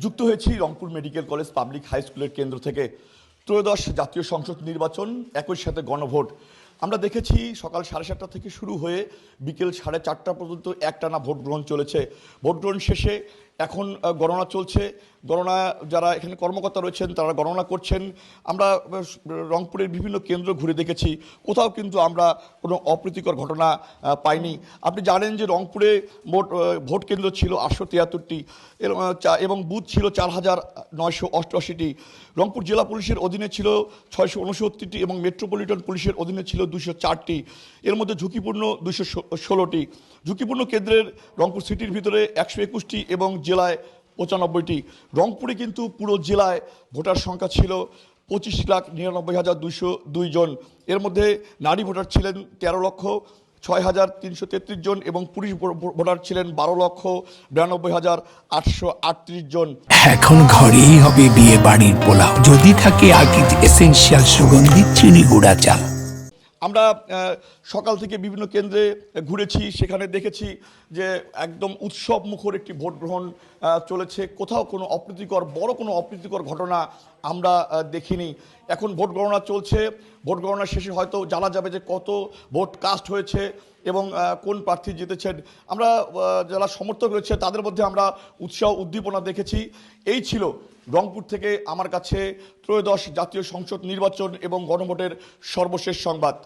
যুক্ত হয়েছি Rangpur medical college public high স্কুলের কেন্দ্র থেকে। ত্রয়োদশ জাতীয় সংসদ নির্বাচন, একই সাথে গণভোট। আমরা দেখেছি সকাল 7:30 থেকে শুরু হয়ে বিকেল 4:30 পর্যন্ত একটানা ভোট গ্রহণ চলেছে। ভোট গ্রহণ শেষে এখন গণনা চলছে। গণনা যারা এখানে কর্মকর্তা রয়েছেন তারা গণনা করছেন। আমরা রংপুরের বিভিন্ন কেন্দ্র ঘুরে দেখেছি, কোথাও কিন্তু আমরা কোনো অপ্রীতিকর ঘটনা পাইনি। আপনি জানেন যে রংপুরে মোট ভোট কেন্দ্র ছিল 873টি এবং বুথ ছিল 4988টি। রংপুর জেলা পুলিশের অধীনে ছিল 669টি এবং মেট্রোপলিটন পুলিশের অধীনে ছিল 204টি। এর মধ্যে ঝুঁকিপূর্ণ 216টি। ঝুঁকিপূর্ণ কেন্দ্রের রংপুর সিটির ভিতরে 121টি এবং জেলায় 95টি। রংপুরে কিন্তু পুরো জেলায় ভোটার সংখ্যা ছিল 25,99,202 জন। এর মধ্যে নারী ভোটার ছিলেন 13,06,333 জন এবং পুরুষ ভোটার ছিলেন 12,92,838 জন। এখন ঘরেই হবে বিয়ে বাড়ির পোলাও, যদি থাকে আকিজ এসেনশিয়াল সুগন্ধি চিনি গুঁড়া চাল। আমরা সকাল থেকে বিভিন্ন কেন্দ্রে ঘুরেছি, সেখানে দেখেছি যে একদম উৎসব মুখর একটি ভোট গ্রহণ চলেছে। কোথাও কোনো বড় কোনো অপ্রীতিকর ঘটনা আমরা দেখিনি। এখন ভোট গণনা চলছে। ভোট গণনা শেষে হয়তো জানা যাবে যে কত ভোট কাস্ট হয়েছে এবং কোন প্রার্থী জিতেছেন। আমরা যারা সমর্থক রয়েছে তাদের মধ্যে আমরা উৎসাহ উদ্দীপনা দেখেছি। এই ছিল রংপুর থেকে আমার কাছে ত্রয়োদশ জাতীয় সংসদ নির্বাচন এবং গণভোটের সর্বশেষ সংবাদ।